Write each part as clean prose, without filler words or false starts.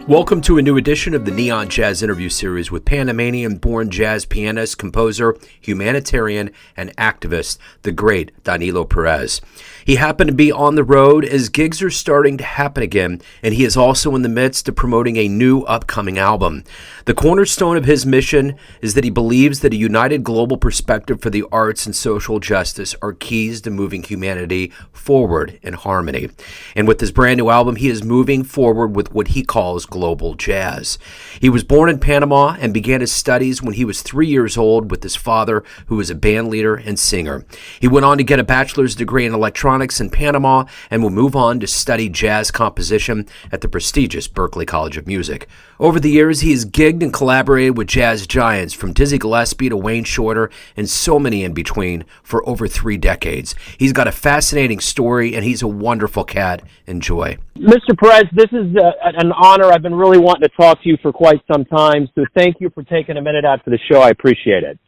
Welcome to a new edition of the Neon Jazz interview series with Panamanian-born jazz pianist, composer, humanitarian, and activist, the great Danilo Pérez. He happened to be on the road as gigs are starting to happen again, and he is also in the midst of promoting a new upcoming album. The cornerstone of his mission is that he believes that a united global perspective for the arts and social justice are keys to moving humanity forward in harmony. And with his brand new album, he is moving forward with what he calls global jazz. He was born in Panama and began his studies when he was 3 years old with his father, who was a bandleader and singer. He went on to get a bachelor's degree in electronics in Panama and will move on to study jazz composition at the prestigious Berklee College of Music. Over the years, he has gigged and collaborated with jazz giants from Dizzy Gillespie to Wayne Shorter and so many in between for over 3 decades. He's got a fascinating story and he's a wonderful cat. Enjoy. Mr. Pérez, this is an honor. I've been really wanting to talk to you for quite some time, so thank you for taking a minute out for the show. I appreciate it.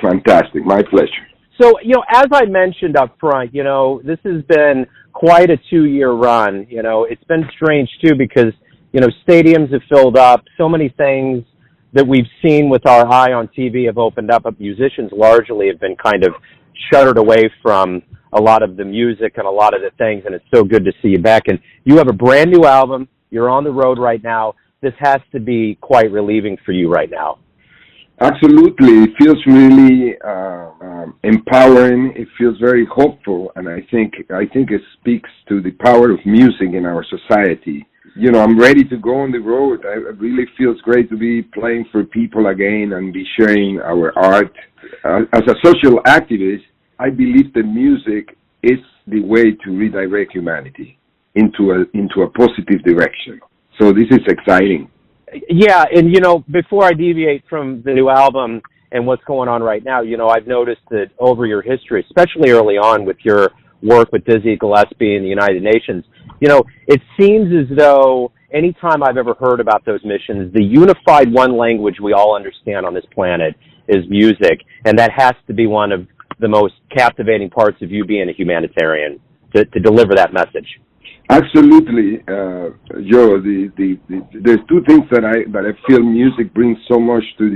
Fantastic. My pleasure. So, as I mentioned up front, this has been quite a 2-year run. It's been strange, too, because, stadiums have filled up. So many things that we've seen with our eye on TV have opened up, but musicians largely have been kind of shuttered away from a lot of the music and a lot of the things, and it's so good to see you back. And you have a brand new album. You're on the road right now. This has to be quite relieving for you right now. Absolutely. It feels really empowering. It feels very hopeful, and I think it speaks to the power of music in our society. I'm ready to go on the road. It really feels great to be playing for people again and be sharing our art. As a social activist, I believe that music is the way to redirect humanity into a positive direction. So this is exciting. Yeah, and before I deviate from the new album and what's going on right now, I've noticed that over your history, especially early on with your work with Dizzy Gillespie and the United Nations, it seems as though anytime I've ever heard about those missions, the unified one language we all understand on this planet is music, and that has to be one of the most captivating parts of you being a humanitarian, to deliver that message. Absolutely, Joe. There's 2 things that I feel music brings so much to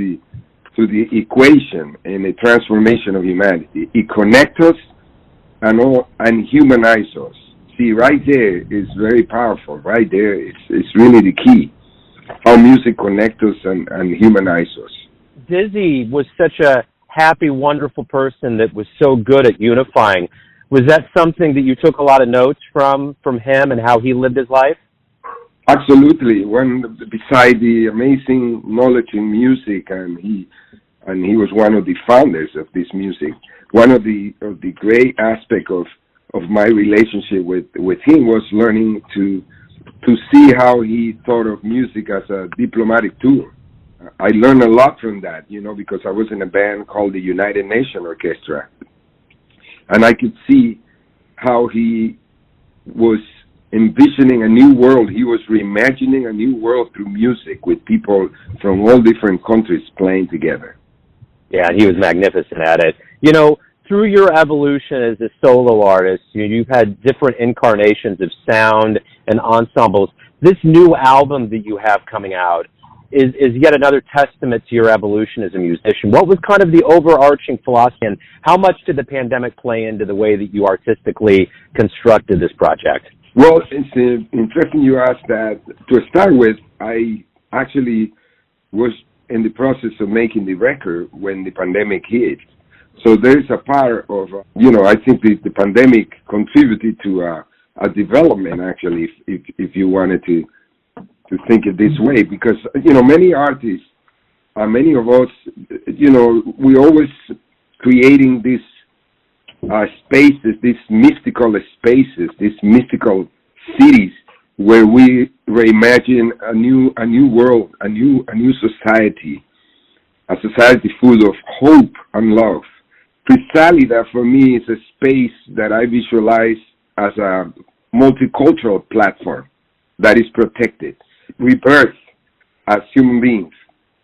the equation in the transformation of humanity. It connects us and humanizes us. See, right there is very powerful. Right there, it's really the key. How music connects us and humanizes us. Dizzy was such a happy, wonderful person that was so good at unifying. Was that something that you took a lot of notes from him and how he lived his life? Absolutely. Beside the amazing knowledge in music, and he was one of the founders of this music. One of the great aspects of my relationship with him was learning to see how he thought of music as a diplomatic tool. I learned a lot from that, because I was in a band called the United Nations Orchestra. And I could see how he was envisioning a new world. He was reimagining a new world through music with people from all different countries playing together. Yeah, he was magnificent at it. Through your evolution as a solo artist, you've had different incarnations of sound and ensembles. This new album that you have coming out is yet another testament to your evolution as a musician. What was kind of the overarching philosophy, and how much did the pandemic play into the way that you artistically constructed this project? Well, it's interesting you asked that. To start with, I actually was in the process of making the record when the pandemic hit. So there's a part of, I think the pandemic contributed to a development, actually, if you wanted to think it this way, because, many artists, many of us, we always creating these spaces, these mystical spaces, these mystical cities where we reimagine a new world, a new society, a society full of hope and love. Crisálida for me is a space that I visualize as a multicultural platform that is protected, rebirth as human beings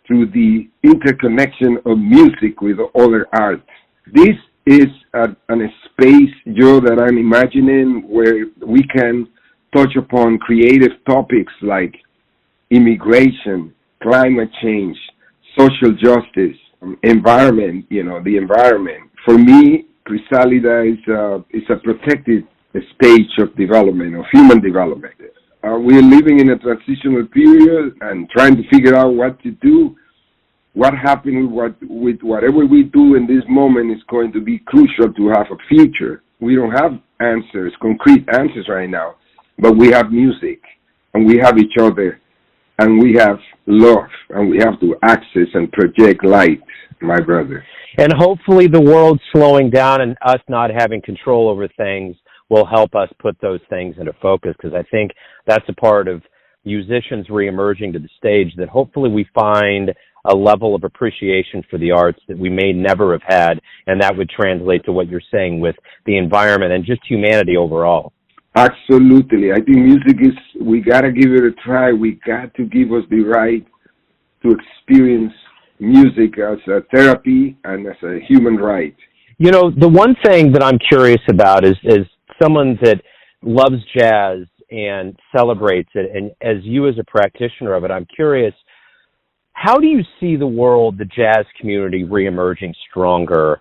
through the interconnection of music with other arts. This is a space, Joe, that I'm imagining where we can touch upon creative topics like immigration, climate change, social justice, environment, the environment. For me, Crisálida is a protected stage of development, of human development. We're living in a transitional period and trying to figure out what to do. What happened with whatever we do in this moment is going to be crucial to have a future. We don't have answers, concrete answers right now, but we have music, and we have each other, and we have love, and we have to access and project light, my brother. And hopefully the world slowing down and us not having control over things will help us put those things into focus, because I think that's a part of musicians reemerging to the stage, that hopefully we find a level of appreciation for the arts that we may never have had, and that would translate to what you're saying with the environment and just humanity overall. Absolutely. I think music we got to give it a try. We got to give us the right to experience music as a therapy and as a human right. The one thing that I'm curious about is someone that loves jazz and celebrates it, and as you as a practitioner of it, I'm curious, how do you see the world, the jazz community, reemerging stronger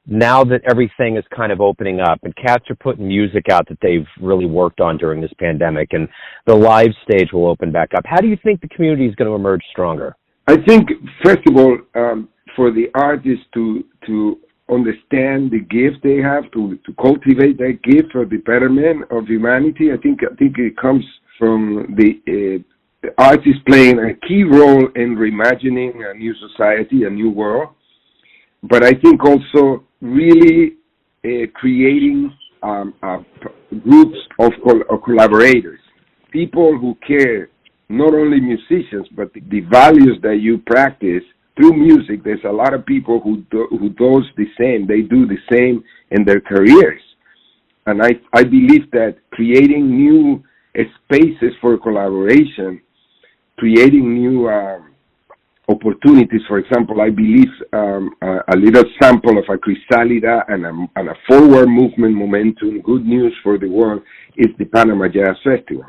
now that everything is kind of opening up and cats are putting music out that they've really worked on during this pandemic, and the live stage will open back up? How do you think the community is going to emerge stronger? I think, first of all, for the artists to understand the gift they have, to cultivate that gift for the betterment of humanity, I think it comes from the artists playing a key role in reimagining a new society, a new world. But I think also really creating groups of collaborators, people who care, not only musicians, but the values that you practice through music. There's a lot of people who does the same. They do the same in their careers. And I believe that creating new spaces for collaboration, creating new opportunities. For example, I believe a little sample of a Crisálida and a forward movement momentum, good news for the world, is the Panama Jazz Festival.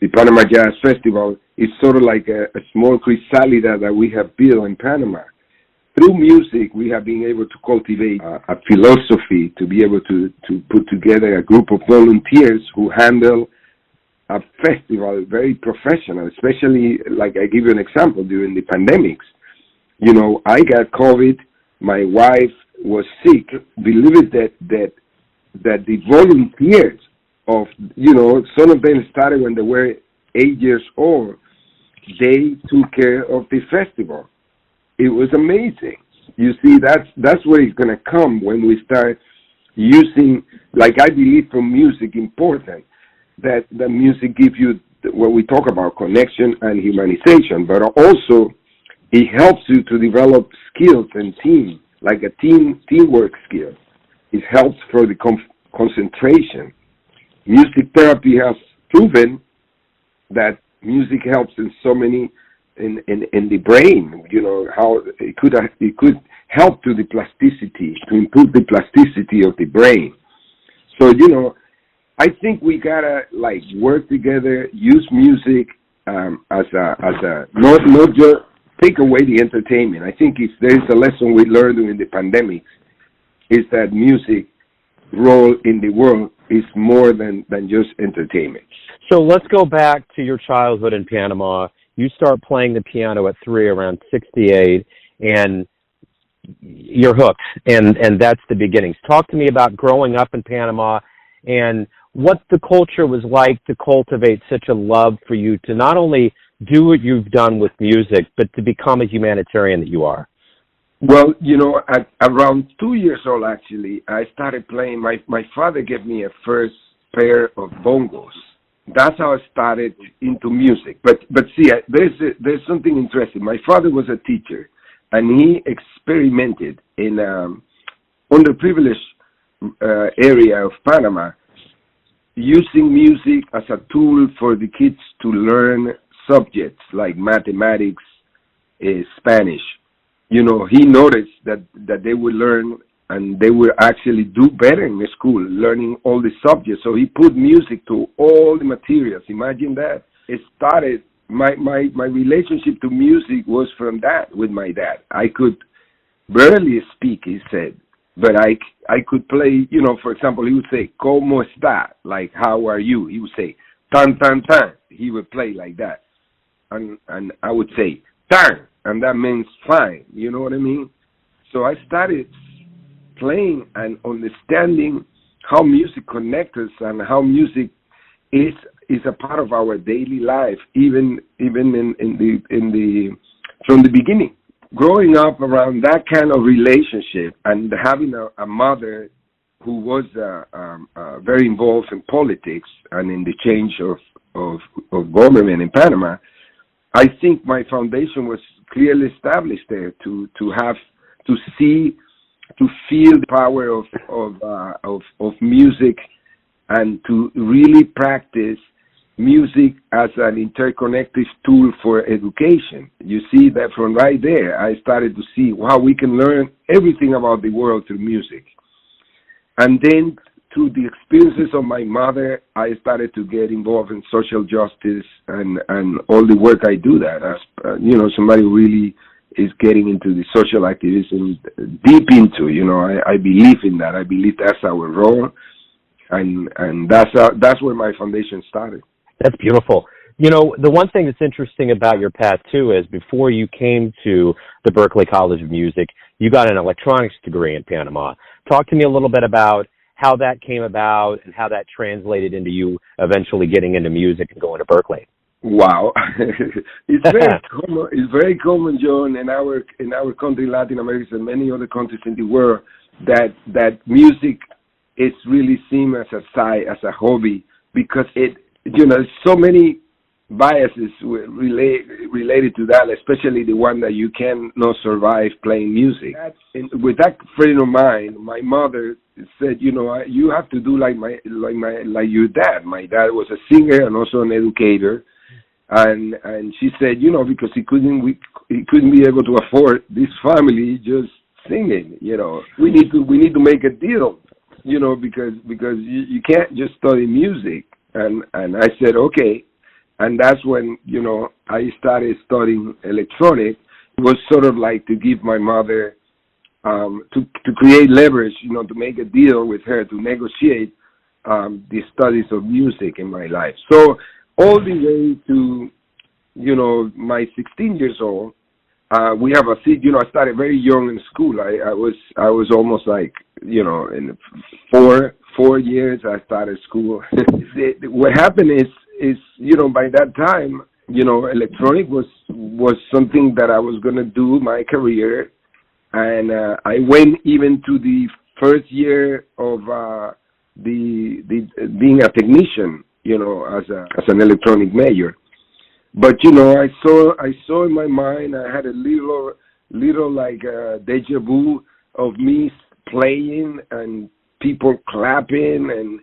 The Panama Jazz Festival is sort of like a small Crisálida that we have built in Panama. Through music, we have been able to cultivate a philosophy to be able to put together a group of volunteers who handle a festival very professional, especially, like I give you an example, during the pandemics. I got COVID, my wife was sick. Believe it that the volunteers of, some of them started when they were 8 years old. They took care of the festival. It was amazing. You see, that's where it's going to come when we start using, like I believe from music, important, that the music gives you what we talk about, connection and humanization, but also it helps you to develop skills and team, like a teamwork skill. It helps for the concentration. Music therapy has proven that music helps in so many in the brain. How it could help to the plasticity, to improve the plasticity of the brain. So I think we gotta work together, use music as a not just take away the entertainment. I think if there's a lesson we learned during the pandemic, is that music role in the world is more than just entertainment. So let's go back to your childhood in Panama. You start playing the piano at 3, around 68, and you're hooked, and that's the beginnings. Talk to me about growing up in Panama and what the culture was like to cultivate such a love for you to not only do what you've done with music, but to become a humanitarian that you are. Well, at around 2 years old, actually, I started playing. My father gave me a first pair of bongos. That's how I started into music. But see, there's something interesting. My father was a teacher, and he experimented in underprivileged area of Panama, using music as a tool for the kids to learn subjects like mathematics, Spanish. He noticed that they would learn and they would actually do better in the school, learning all the subjects. So he put music to all the materials. Imagine that. It started, my relationship to music was from that with my dad. I could barely speak, he said, but I could play, you know, for example, he would say, ¿Cómo está? Like, how are you? He would say, tan, tan, tan. He would play like that. And I would say, tan, and that means fine. You know what I mean? So I started playing and understanding how music connects us and how music is a part of our daily life, even from the beginning. Growing up around that kind of relationship and having a mother who was very involved in politics and in the change of government in Panama, I think my foundation was clearly established there to feel the power of music and to really practice music as an interconnective tool for education. You see that from right there, I started to see how we can learn everything about the world through music. And then through the experiences of my mother, I started to get involved in social justice and all the work I do that as, you know, somebody who really is getting into the social activism deep into, you know, I believe in that. I believe that's our role. And that's where my foundation started. That's beautiful. You know, the one thing that's interesting about your path, too, is before you came to the Berklee College of Music, you got an electronics degree in Panama. Talk to me a little bit about how that came about and how that translated into you eventually getting into music and going to Berklee. Wow. It's very common, John, in our country, Latin America, and many other countries in the world, that music is really seen as a side, as a hobby, because it, you know, so many biases related to that, especially the one that you cannot survive playing music. With that friend of mine, my mother said, you know, you have to do like your dad. My dad was a singer and also an educator, and she said, you know, because he couldn't be able to afford this family just singing. You know, we need to make a deal, you know, because you can't just study music. And I said, okay. And that's when, you know, I started studying electronic. It was sort of like to give my mother, to create leverage, you know, to make a deal with her, to negotiate the studies of music in my life. So all the way to, you know, my 16 years old, we have a seat, you know, I started very young in school. I was almost like, you know, in 4 years I started school. What happened is, you know, by that time, you know, electronic was something that I was going to do my career. And I went even to the first year of being a technician, you know, as an electronic major. But, you know, I saw in my mind, I had a little like deja vu of me playing and people clapping, and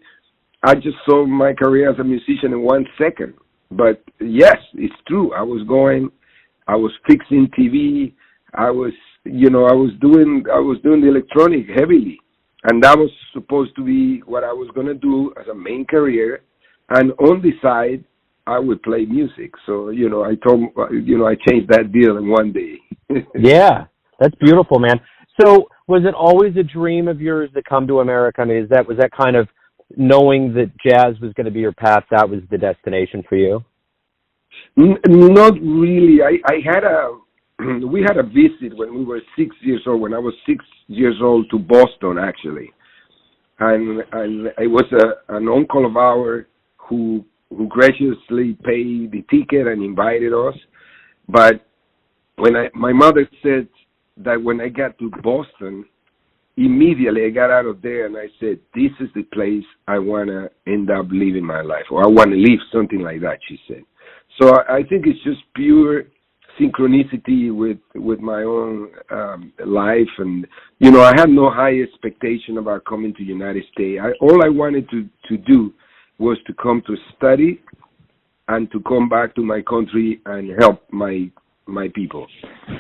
I just saw my career as a musician in 1 second. But yes, it's true. I was fixing TV. I was doing the electronic heavily, and that was supposed to be what I was going to do as a main career. And on the side, I would play music. So, you know, I changed that deal in one day. Yeah, that's beautiful, man. So was it always a dream of yours to come to America? I mean, was that kind of knowing that jazz was going to be your path, that was the destination for you? Not really. We had a visit when we were 6 years old, when I was 6 years old, to Boston, actually. And it was an uncle of ours who graciously paid the ticket and invited us. But when my mother said that when I got to Boston, immediately I got out of there and I said, this is the place I want to end up living my life, or I want to live, something like that, she said. So I think it's just pure synchronicity with my own life. And, you know, I had no high expectation about coming to the United States. All I wanted to do was to come to study and to come back to my country and help my my people.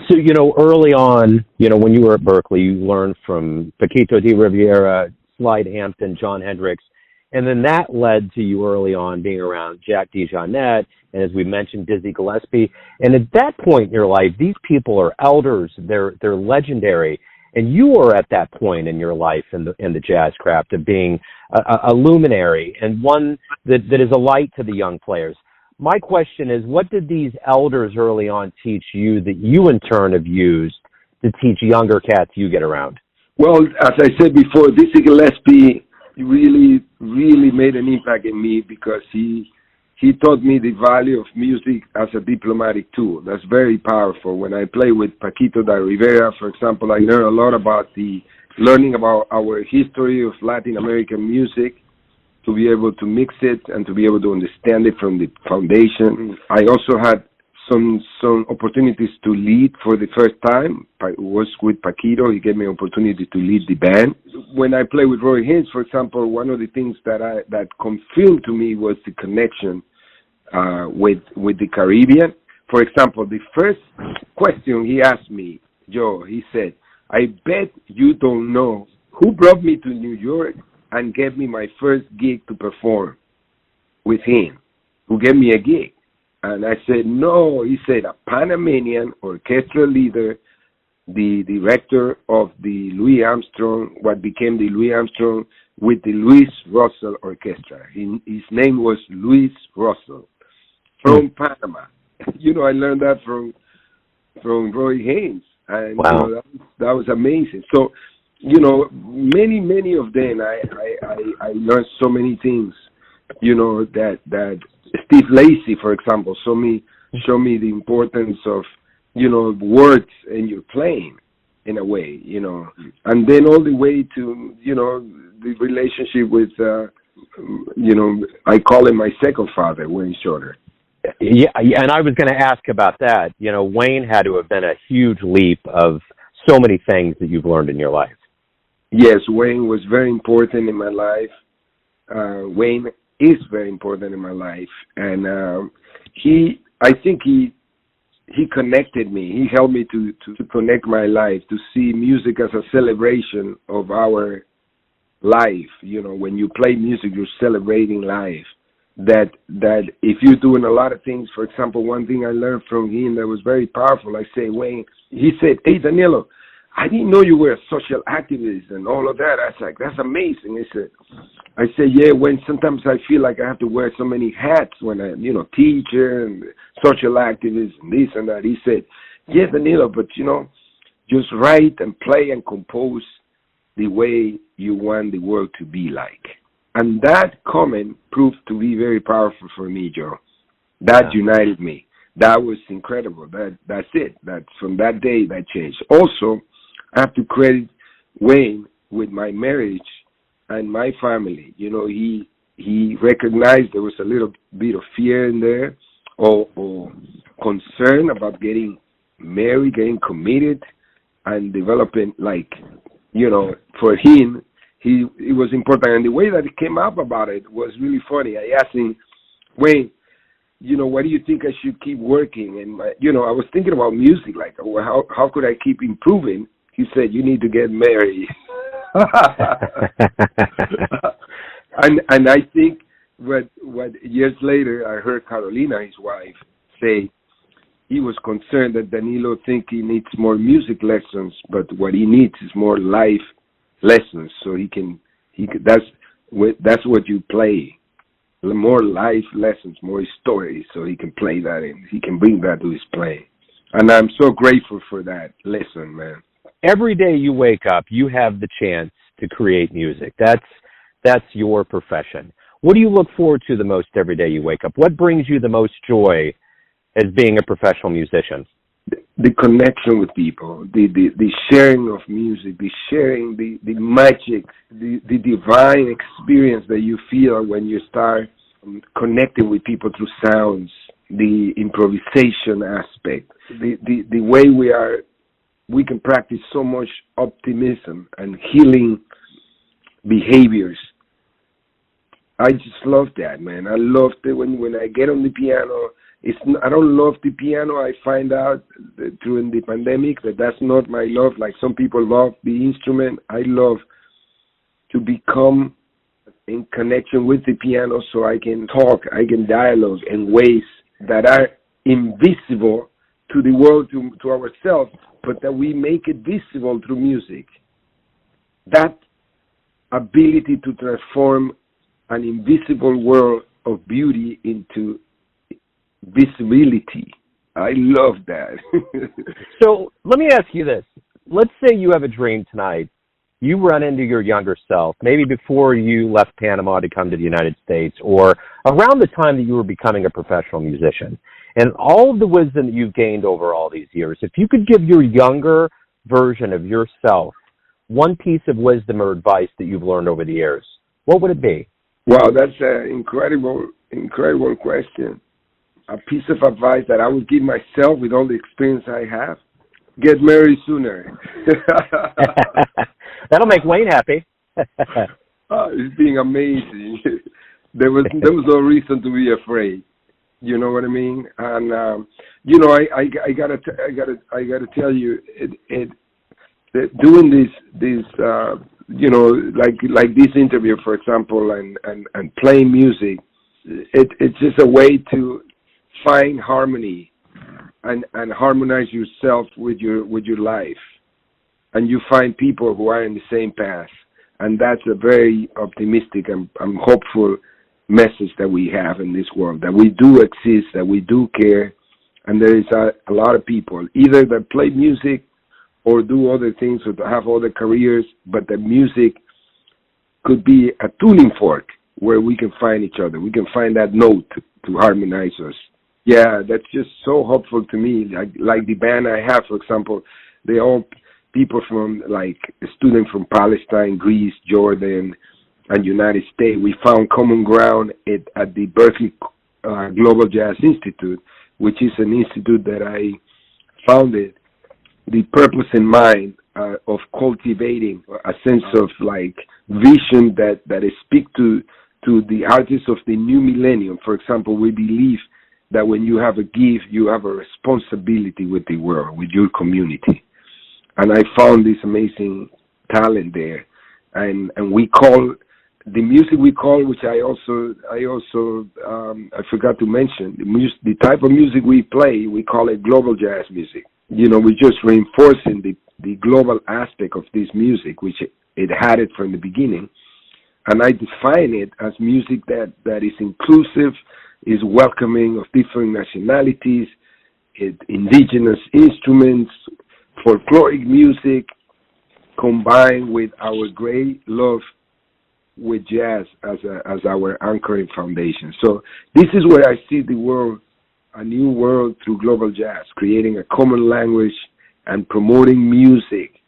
So, early on, when you were at Berklee, you learned from Paquito de Rivera, Slide Hampton, John Hendricks, and then that led to you early on being around Jack DeJohnette, and as we mentioned, Dizzy Gillespie. And at that point in your life, these people are elders. They're legendary. And you are at that point in your life in the jazz craft of being a luminary and one that is a light to the young players. My question is, what did these elders early on teach you that you in turn have used to teach younger cats you get around? Well, as I said before, Dizzy Gillespie really, really made an impact in me because he taught me the value of music as a diplomatic tool. That's very powerful. When I play with Paquito de Rivera, for example, I learned a lot about learning about our history of Latin American music, to be able to mix it and to be able to understand it from the foundation. I also had some opportunities to lead for the first time. I was with Paquito. He gave me an opportunity to lead the band. When I play with Roy Haynes, for example, one of the things that confirmed to me was the connection with the Caribbean. For example, the first question he asked me, Joe, he said, "I bet you don't know who brought me to New York and gave me my first gig to perform with him, who gave me a gig." And I said, "No." He said, "A Panamanian orchestra leader, the director of the Louis Armstrong, what became the Louis Armstrong with the Louis Russell Orchestra. His name was Louis Russell from Panama." I learned that from Roy Haynes. And wow. That was amazing. So, many of them, I learned so many things, that Steve Lacy, for example, show me the importance of, words in your playing in a way, and then all the way to, the relationship with, I call him my second father, Wayne Shorter. Yeah, and I was going to ask about that. Wayne had to have been a huge leap of so many things that you've learned in your life. Yes, Wayne was very important in my life. Wayne is very important in my life, and I think he connected me. He helped me to connect my life, to see music as a celebration of our life. When you play music, you're celebrating life. That if you're doing a lot of things, for example, one thing I learned from him that was very powerful, I say, Wayne, he said, "Hey, Danilo, I didn't know you were a social activist and all of that." I was like, "That's amazing." I said, "Yeah, Wayne, sometimes I feel like I have to wear so many hats when I, teacher and social activist and this and that." He said, "Yeah, Danilo, but, just write and play and compose the way you want the world to be like." And that comment proved to be very powerful for me, Joe. That united me. That was incredible. That's it. That from that day, that changed. Also, I have to credit Wayne with my marriage and my family. He recognized there was a little bit of fear in there or concern about getting married, getting committed, and developing, for him, it was important. And the way that he came up about it was really funny. I asked him, "Wayne, what do you think I should keep working?" And, I was thinking about music, like, how could I keep improving? He said, "You need to get married." and I think what years later, I heard Carolina, his wife, say he was concerned that Danilo think he needs more music lessons, but what he needs is more life lessons, so he can that's what you play, more life lessons, more stories, so he can play that and he can bring that to his playing. And I'm so grateful for that lesson, man. Every day you wake up, you have the chance to create music. That's your profession. What do you look forward to the most every day you wake up? What brings you the most joy as being a professional musician? The connection with people, the sharing of music, the sharing, the magic, the divine experience that you feel when you start connecting with people through sounds, the improvisation aspect, the way we can practice so much optimism and healing behaviors. I just love that, man. I love it when I get on the piano I don't love the piano. I find out during the pandemic that that's not my love. Like some people love the instrument. I love to become in connection with the piano so I can talk, I can dialogue in ways that are invisible to the world, to ourselves, but that we make it visible through music. That ability to transform an invisible world of beauty into visibility. I love that. So let me ask you this. Let's say you have a dream tonight. You run into your younger self, maybe before you left Panama to come to the United States, or around the time that you were becoming a professional musician. And all of the wisdom that you've gained over all these years, if you could give your younger version of yourself one piece of wisdom or advice that you've learned over the years, what would it be? Wow, that's an incredible question. A piece of advice that I would give myself with all the experience I have: get married sooner. That'll make Wayne happy. It's been amazing. There was no reason to be afraid. You know what I mean? And I gotta tell you, doing this like this interview, for example, and playing music, it's just a way to find harmony and harmonize yourself with your life, and you find people who are in the same path, and that's a very optimistic and hopeful message that we have in this world, that we do exist, that we do care, and there is a lot of people either that play music or do other things or have other careers, but the music could be a tuning fork where we can find each other. We can find that note to harmonize us. Yeah, that's just so hopeful to me. Like the band I have, for example, they all people from, like, students from Palestine, Greece, Jordan, and United States. We found common ground at the Berklee Global Jazz Institute, which is an institute that I founded the purpose in mind of cultivating a sense of, like, vision that speak to the artists of the new millennium. For example, we believe that when you have a gift, you have a responsibility with the world, with your community. And I found this amazing talent there. And we call the music we call, which I forgot to mention, the type of music we play, we call it global jazz music. You know, we're just reinforcing the global aspect of this music, which it had it from the beginning. And I define it as music that is inclusive, is welcoming of different nationalities, indigenous instruments, folkloric music, combined with our great love with jazz as our anchoring foundation. So this is where I see the world, a new world through global jazz, creating a common language and promoting music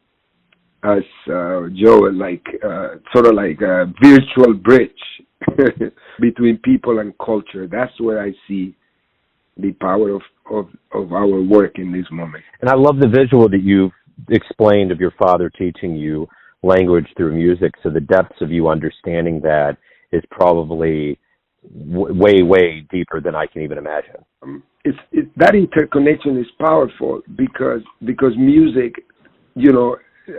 as Joe, like sort of like a virtual bridge between people and culture. That's where I see the power of our work in this moment. And I love the visual that you've explained of your father teaching you language through music. So the depths of you understanding that is probably way, way deeper than I can even imagine. That interconnection is powerful because music, you know,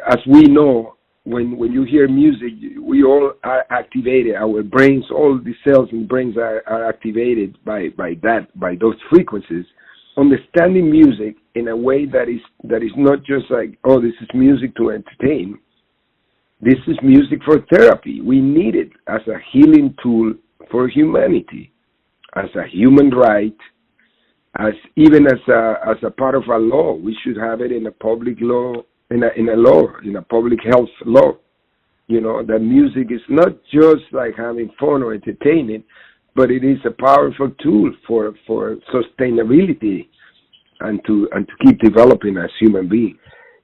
as we know, when you hear music, we all are activated. Our brains, all the cells in brains are activated by those frequencies. Understanding music in a way that is not just like, oh, this is music to entertain. This is music for therapy. We need it as a healing tool for humanity, as a human right, as a part of a law. We should have it in a public law, in a public health law. You know, that music is not just like having fun or entertaining, but it is a powerful tool for sustainability and to keep developing as human beings.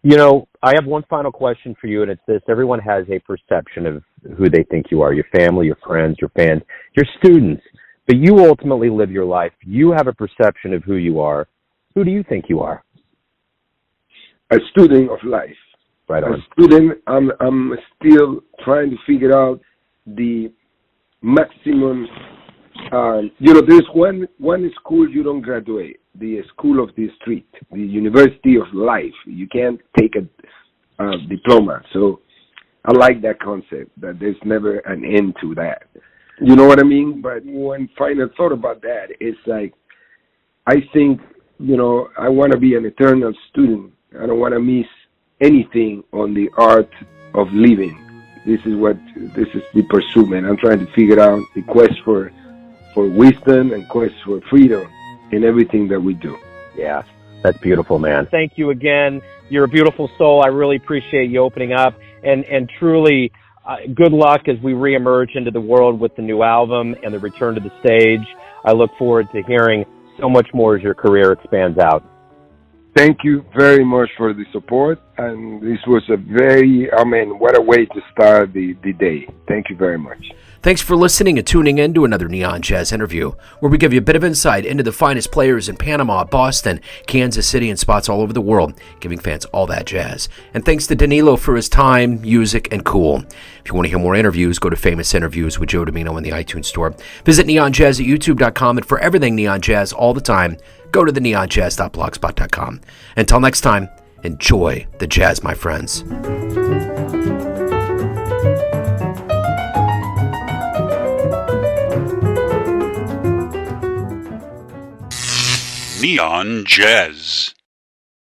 You know, I have one final question for you, and it's this. Everyone has a perception of who they think you are, your family, your friends, your fans, your students. But you ultimately live your life. You have a perception of who you are. Who do you think you are? A student of life. Right on. A student, I'm still trying to figure out the maximum There's one school you don't graduate, the school of the street, the university of life. You can't take a diploma. So I like that concept, that there's never an end to that. You know what I mean? But one final thought about that is like, I think, I want to be an eternal student. I don't want to miss anything on the art of living. This is the pursuit, man. I'm trying to figure out the quest for wisdom and quest for freedom in everything that we do. Yeah, that's beautiful, man. Thank you again. You're a beautiful soul. I really appreciate you opening up, and truly good luck as we reemerge into the world with the new album and the return to the stage. I look forward to hearing so much more as your career expands out. Thank you very much for the support, and this was what a way to start the day. Thank you very much. Thanks for listening and tuning in to another Neon Jazz interview, where we give you a bit of insight into the finest players in Panama, Boston, Kansas City, and spots all over the world, giving fans all that jazz. And thanks to Danilo for his time, music, and cool. If you want to hear more interviews, go to Famous Interviews with Joe Domino in the iTunes Store. Visit neonjazz at youtube.com, and for everything Neon Jazz all the time, go to the neonjazz.blogspot.com. Until next time, enjoy the jazz, my friends. Neon Jazz.